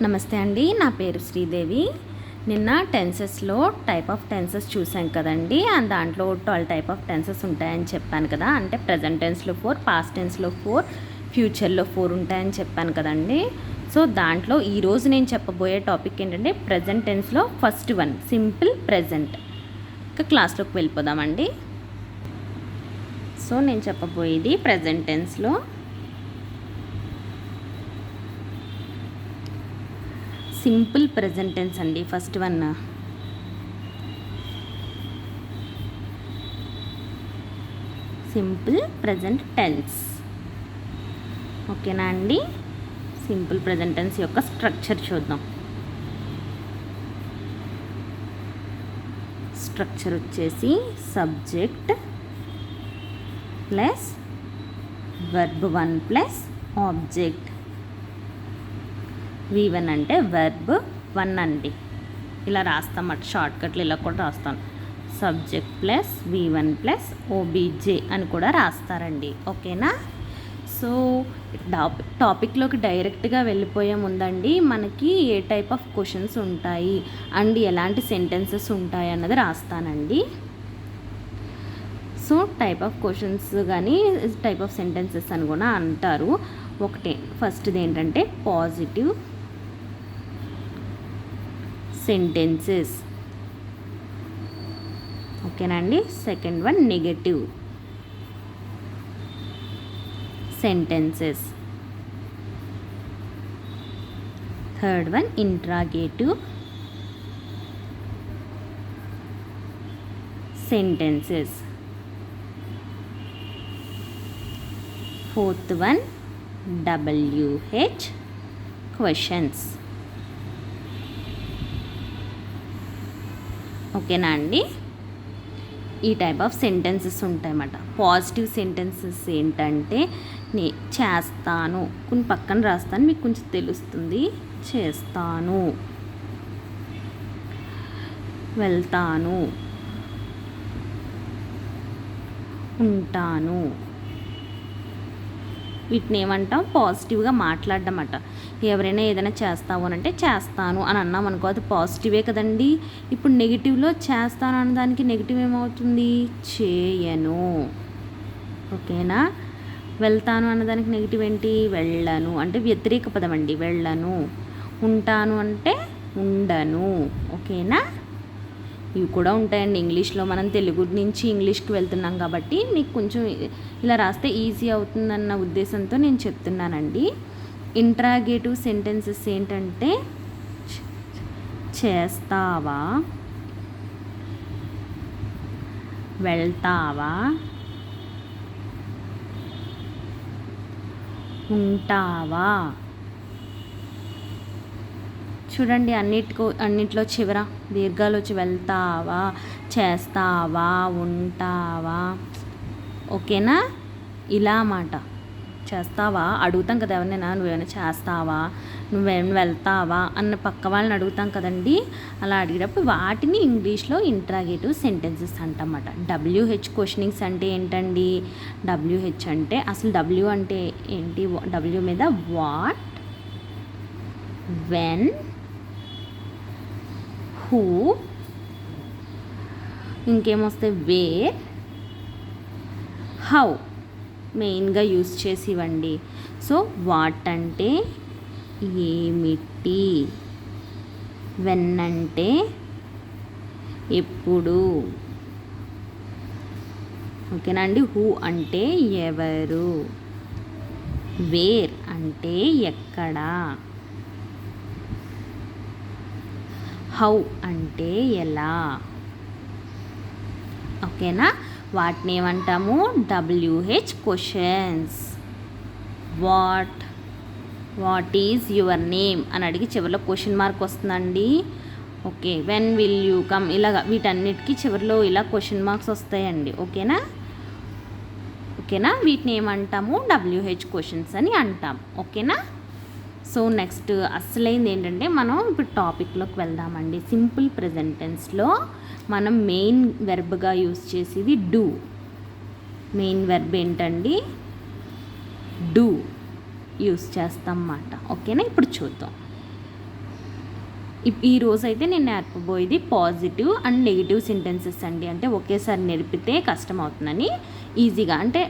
నమస్తే అండి, నా పేరు శ్రీదేవి. నిన్న టెన్సెస్లో టైప్ ఆఫ్ టెన్సెస్ చూసాం కదండి. దాంట్లో 12 టైప్ ఆఫ్ టెన్సెస్ ఉంటాయని చెప్పాను కదా. అంటే ప్రజెంట్ టెన్స్లో 4, పాస్ట్ టెన్స్లో 4, ఫ్యూచర్లో 4 ఉంటాయని చెప్పాను కదండి. సో దాంట్లో ఈరోజు నేను చెప్పబోయే టాపిక్ ఏంటంటే ప్రజెంట్ టెన్స్లో ఫస్ట్ వన్ సింపుల్ ప్రజెంట్. ఇక క్లాస్లోకి వెళ్ళిపోదామండి. సో నేను చెప్పబోయేది ప్రజెంట్ టెన్స్లో సింపుల్ ప్రజెంట్ టెన్స్ అండి. First one simple present tense. ఓకేనా అండి. సింపుల్ ప్రజెంట్ టెన్స్ యొక్క స్ట్రక్చర్ చూద్దాం. స్ట్రక్చర్ వచ్చేసి subject plus verb 1 plus object. V1 అంటే వర్బ్ 1 అండి. ఇలా రాస్తామట షార్ట్కట్లు ఇలా కూడా రాస్తాను. Subject plus V1 plus OBJ అని కూడా రాస్తారండి. ఓకేనా. సో టాపిక్లోకి డైరెక్ట్గా వెళ్ళిపోయే ముందండి మనకి ఏ టైప్ ఆఫ్ క్వశ్చన్స్ ఉంటాయి అండ్ ఎలాంటి సెంటెన్సెస్ ఉంటాయి అన్నది రాస్తానండి. సో టైప్ ఆఫ్ క్వశ్చన్స్ కానీ టైప్ ఆఫ్ సెంటెన్సెస్ అని కూడా అంటారు. ఒకటే ఫస్ట్ది ఏంటంటే పాజిటివ్ సెంటెన్సెస్. ఓకేనండి. Second one negative sentences. Third one interrogative sentences. Fourth one WH questions. ఓకేనా అండి. ఈ టైప్ ఆఫ్ సెంటెన్సెస్ ఉంటాయన్నమాట. పాజిటివ్ సెంటెన్సెస్ ఏంటంటే చేస్తాను, కొన్ని పక్కన రాస్తాను మీకు కొంచెం తెలుస్తుంది. చేస్తాను, వెళ్తాను, ఉంటాను. వీటిని ఏమంటాం? పాజిటివ్గా మాట్లాడడం అట. ఎవరైనా ఏదైనా చేస్తావు అని అంటే చేస్తాను అని అన్నాం అనుకో, అది పాజిటివే కదండి. ఇప్పుడు నెగిటివ్లో చేస్తాను అన్నదానికి నెగిటివ్ ఏమవుతుంది? చేయను. ఓకేనా. వెళ్తాను అన్నదానికి నెగిటివ్ ఏంటి? వెళ్ళను. అంటే వ్యతిరేక పదం అండి, వెళ్ళను. ఉంటాను అంటే ఉండను. ఓకేనా. ఇవి కూడా ఉంటాయండి ఇంగ్లీష్లో. మనం తెలుగు నుంచి ఇంగ్లీష్కి వెళ్తున్నాం కాబట్టి మీకు కొంచెం ఇలా రాస్తే ఈజీ అవుతుందన్న ఉద్దేశంతో నేను చెప్తున్నానండి. ఇంట్రాగేటివ్ సెంటెన్సెస్ ఏంటంటే చేస్తావా, వెళ్తావా, ఉంటావా. చూడండి అన్నిట్లో చివర దీర్ఘాలు వచ్చి వెళ్తావా, చేస్తావా, ఉంటావా. ఓకేనా. ఇలా మాట. చేస్తావా అడుగుతాం కదా ఎవరినైనా, నువ్వేమైనా చేస్తావా, నువ్వేమైనా వెళ్తావా అన్న పక్క వాళ్ళని అడుగుతాం కదండి. అలా అడిగేటప్పుడు వాటిని ఇంగ్లీష్లో ఇంట్రాగేటివ్ సెంటెన్సెస్ అంటమాట. WH క్వశ్చనింగ్స్ అంటే ఏంటండి? WH అంటే అసలు W అంటే ఏంటి? W మీద వాట్, వెన్, హూ, ఇంకేమొస్తాయి? వేర్, హౌ మెయిన్గా యూస్ చేసి ఇవ్వండి. సో వాట్ అంటే ఏమిటి, వెన్ అంటే ఎప్పుడు. ఓకేనా అండి. హూ అంటే ఎవరు, వేర్ అంటే ఎక్కడ, హౌ అంటే ఎలా. ఓకేనా. వాటిని ఏమంటాము? WH questions. What is your name అని అడిగి చివరిలో క్వశ్చన్ మార్క్ వస్తుందండి. Okay. When will you come, ఇలాగా వీటన్నిటికీ చివరిలో ఇలా క్వశ్చన్ మార్క్స్ వస్తాయండి. ఓకేనా. వీటిని ఏమంటాము? WH క్వశ్చన్స్ అని అంటాం. ఓకేనా. సో నెక్స్ట్ అసలైంది ఏంటంటే మనం ఇప్పుడు టాపిక్లోకి వెళ్దామండి. సింపుల్ ప్రెజెంట్ టెన్స్లో మనం మెయిన్ వెర్బ్గా యూస్ చేసేది డూ. మెయిన్ వెర్బ్ ఏంటండి? డూ యూస్ చేస్తాం అన్నమాట. ఓకేనా. ఇప్పుడు చూద్దాం. ఈ రోజు అయితే నేను నేర్పబోయేది పాజిటివ్ అండ్ నెగిటివ్ సెంటెన్సెస్ అండి. అంటే ఒకేసారి నేర్పితే కష్టం అవుతుందని ఈజీగా, అంటే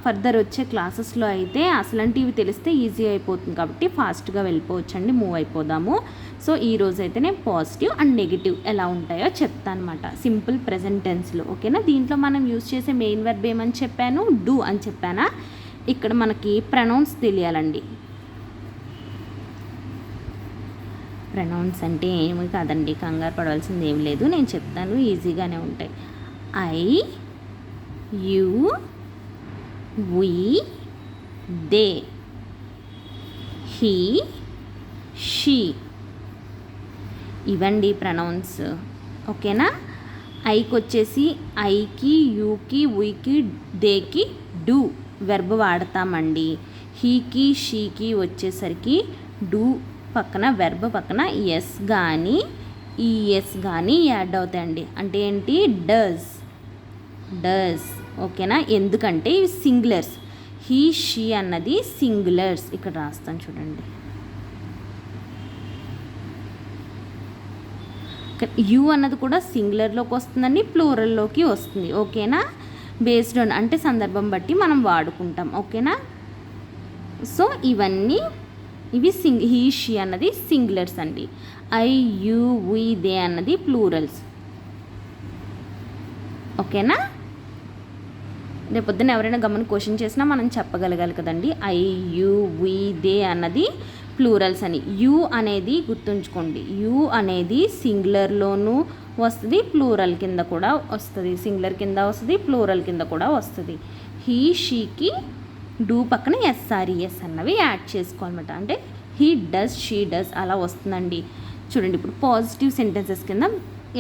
ఫర్దర్ వచ్చే క్లాసెస్లో అయితే అసలంటివి తెలిస్తే ఈజీ అయిపోతుంది కాబట్టి ఫాస్ట్గా వెళ్ళిపోవచ్చండి, మూవ్ అయిపోదాము. సో ఈరోజు అయితే నేను పాజిటివ్ అండ్ నెగిటివ్ ఎలా ఉంటాయో చెప్తాను అనమాట, సింపుల్ ప్రెజెంట్ టెన్స్లో. ఓకేనా? దీంట్లో మనం యూజ్ చేసే మెయిన్ వర్బ్ ఏమని చెప్పాను? డూ అని చెప్పానా? ఇక్కడ మనకి ప్రొనౌన్స్ తెలియాలండి. ప్రొనౌన్స్ అంటే ఏమి కాదండి, కంగారు పడవలసింది ఏం లేదు, నేను చెప్తాను, ఈజీగానే ఉంటాయి. I, you, we, they, he, she, ఇవండి ప్రొనౌన్స్. ఓకేనా? ఐకి వచ్చేసి ఐకి, యూకి, వీకి, దేకి డూ వెర్బ్ వాడతామండి. హీకి, షీకి వచ్చేసరికి డూ పక్కన వెర్బ్ పక్కన ఎస్ కానీ ఈఎస్ కానీ యాడ్ అవుతాయండి. అంటే ఏంటి? Does, does. ఓకేనా? ఎందుకంటే ఇవి సింగులర్స్. హీ, షీ అన్నది సింగులర్స్. ఇక్కడ రాస్తాను చూడండి. యు అన్నది కూడా సింగులర్లోకి వస్తుందండి, ప్లూరల్లోకి వస్తుంది. ఓకేనా? బేస్డ్ ఆన్ అంటే సందర్భం బట్టి మనం వాడుకుంటాం. ఓకేనా? సో ఇవన్నీ ఇవి హీ, షీ అన్నది సింగులర్స్ అండి. ఐ, యు, వి, దే అన్నది ప్లూరల్స్. ఓకేనా? రేపొద్దున ఎవరైనా గమని క్వశ్చన్ చేసినా మనం చెప్పగలగాలి కదండి. ఐ, యు, వి, దే అన్నది ప్లూరల్స్ అని. యు అనేది గుర్తుంచుకోండి, యు అనేది సింగులర్లోనూ వస్తుంది, ప్లూరల్ కింద కూడా వస్తుంది. సింగులర్ కింద వస్తుంది, ప్లూరల్ కింద కూడా వస్తుంది. హీ, షీకి డూ పక్కన ఎస్ఆర్ఈఎస్ అన్నవి యాడ్ చేసుకోవాలన్నమాట. అంటే హీ డస్, షీ డస్ అలా వస్తుందండి. చూడండి, ఇప్పుడు పాజిటివ్ సెంటెన్సెస్ కింద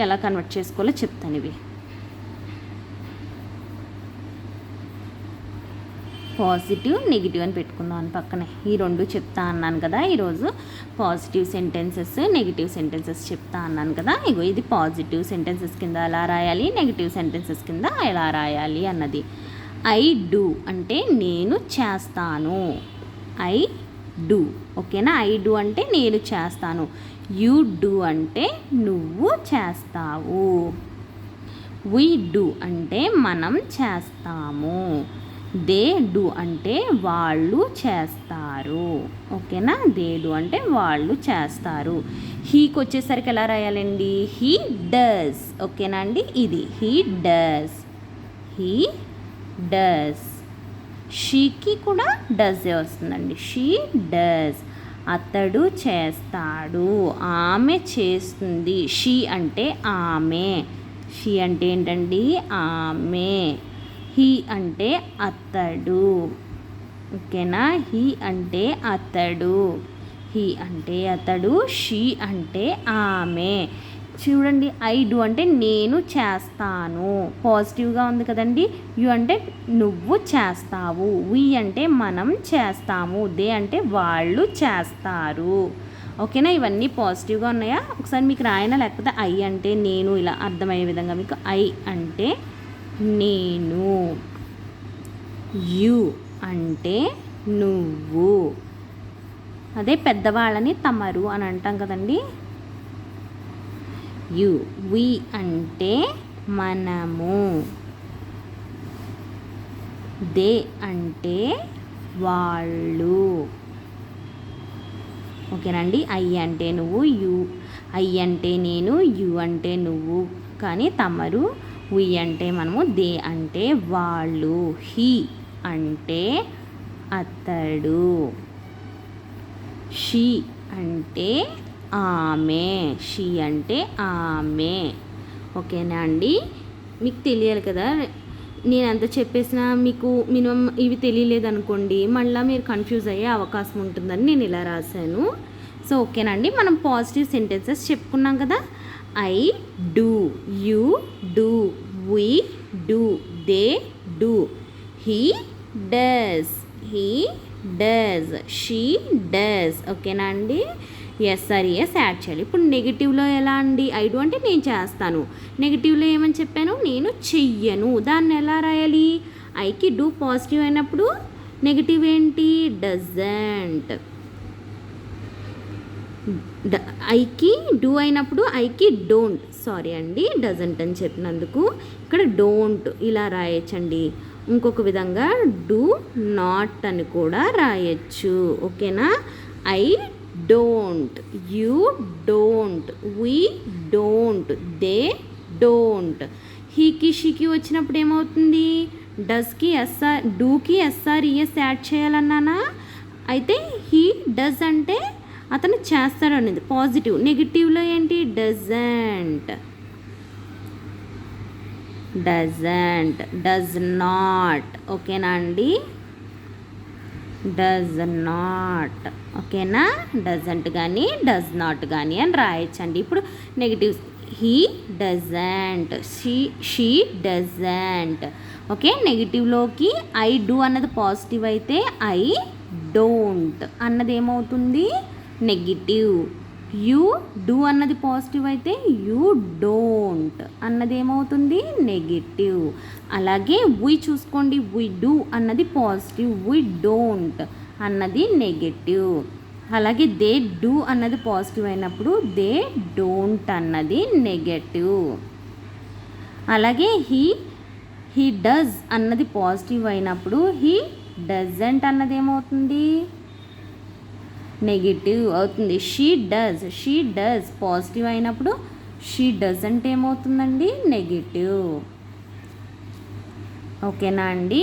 ఎలా కన్వర్ట్ చేసుకోవాలో చెప్తాను. ఇవి పాజిటివ్, నెగిటివ్ అని పెట్టుకున్నాను పక్కనే. ఈ రెండు చెప్తా అన్నాను కదా ఈరోజు. పాజిటివ్ సెంటెన్సెస్, నెగిటివ్ సెంటెన్సెస్ చెప్తా అన్నాను కదా. ఇగో ఇది పాజిటివ్ సెంటెన్సెస్ కింద ఎలా రాయాలి, నెగిటివ్ సెంటెన్సెస్ కింద ఎలా రాయాలి అన్నది. ఐ డూ అంటే నేను చేస్తాను. I do. ఓకేనా? ఐ డూ అంటే నేను చేస్తాను. యూ డూ అంటే నువ్వు చేస్తావు. వి డూ అంటే మనం చేస్తాము. దే డూ అంటే వాళ్ళు చేస్తారు. ఓకేనా? దే డూ అంటే వాళ్ళు చేస్తారు. హీకి వచ్చేసరికి ఎలా రాయాలండి? He does. ఓకేనా అండి? ఇది హీ డస్, హీ డస్. షీకి కూడా డస్ వస్తుందండి, షీ డస్. అతడు చేస్తాడు, ఆమె చేస్తుంది. షీ అంటే ఆమె. షీ అంటే ఏంటండి? ఆమె. హీ అంటే అతడు. ఓకేనా? హీ అంటే అతడు, హీ అంటే అతడు, షీ అంటే ఆమె. చూడండి, ఐ డూ అంటే నేను చేస్తాను, పాజిటివ్గా ఉంది కదండి. యు అంటే నువ్వు చేస్తావు. వి అంటే మనం చేస్తాము. దే అంటే వాళ్ళు చేస్తారు. ఓకేనా? ఇవన్నీ పాజిటివ్గా ఉన్నాయా? ఒకసారి మీకు రాయనా, లేకపోతే ఐ అంటే నేను, ఇలా అర్థమయ్యే విధంగా మీకు. ఐ అంటే నేను, యు అంటే నువ్వు. అదే పెద్దవాళ్ళని తమరు అని అంటాం కదండి. యు. వి అంటే మనము. దే అంటే వాళ్ళు. ఓకేనండి? ఐ అంటే నువ్వు, యు ఐ అంటే నేను, యు అంటే నువ్వు కానీ తమరు. వి అంటే మనము, దే అంటే వాళ్ళు. హీ అంటే అతడు. షీ అంటే ఆమె. షీ అంటే ఆమె. ఓకేనా అండి? మీకు తెలియాలి కదా. నేను ఎంత చెప్పేసినా మీకు మినిమం ఇవి తెలియలేదు అనుకోండి, మళ్ళీ మీరు కన్ఫ్యూజ్ అయ్యే అవకాశం ఉంటుందని నేను ఇలా రాశాను. సో ఓకేనండి, మనం పాజిటివ్ సెంటెన్సెస్ చెప్పుకున్నాం కదా. I do, you do, we do, they do, he does, he does, she does. ఓకేనా అండి? ఎస్ఆర్ఈఎస్ యాడ్ చేయాలి. ఇప్పుడు నెగిటివ్లో ఎలా అండి? ఐ డూ అంటే నేను చేస్తాను. నెగిటివ్లో ఏమని చెప్పాను? నేను చెయ్యను. దాన్ని ఎలా రాయాలి? ఐకి డూ పాజిటివ్ అయినప్పుడు నెగిటివ్ ఏంటి? డజంట్. ఐకి డూ అయినప్పుడు ఐకి డోంట్, సారీ అండి డజంట్ అని చెప్పినందుకు ఇక్కడ డోంట్ ఇలా రాయొచ్చండి. ఇంకొక విధంగా డూ నాట్ అని కూడా రాయొచ్చు. ఓకేనా? I don't, you don't, we don't, they don't. హీకి షీకి వచ్చినప్పుడు ఏమవుతుంది? డస్కి ఎస్ఆర్, డూకి ఎస్ఆర్ఈఎస్ యాడ్ చేయాలన్నానా? అయితే హీ డస్ అంటే అతను చేస్తాడు అనేది పాజిటివ్. నెగిటివ్లో ఏంటి? Doesn't, doesn't, does not. ఓకేనా అండి? Does not. ఓకేనా? డజంట్ కానీ డస్ నాట్ కానీ అని రాయొచ్చండి. ఇప్పుడు negatives, he doesn't, she doesn't. Okay, నెగిటివ్లోకి ఐ డూ అన్నది పాజిటివ్ అయితే ఐ డోంట్ అన్నది ఏమవుతుంది? నెగిటివ్. యూ డూ అన్నది పాజిటివ్ అయితే యూ డోంట్ అన్నది ఏమవుతుంది? నెగిటివ్. అలాగే వీ చూసుకోండి, వీ డూ అన్నది పాజిటివ్, వీ డోంట్ అన్నది నెగిటివ్. అలాగే దే డూ అన్నది పాజిటివ్ అయినప్పుడు దే డోంట్ అన్నది నెగటివ్. అలాగే హీ డస్ అన్నది పాజిటివ్ అయినప్పుడు హీ డజంట్ అన్నది ఏమవుతుంది? నెగిటివ్ అవుతుంది. షీ డస్ పాజిటివ్ అయినప్పుడు షీ డజంట్ ఏమవుతుందండి? నెగిటివ్. ఓకేనా అండి?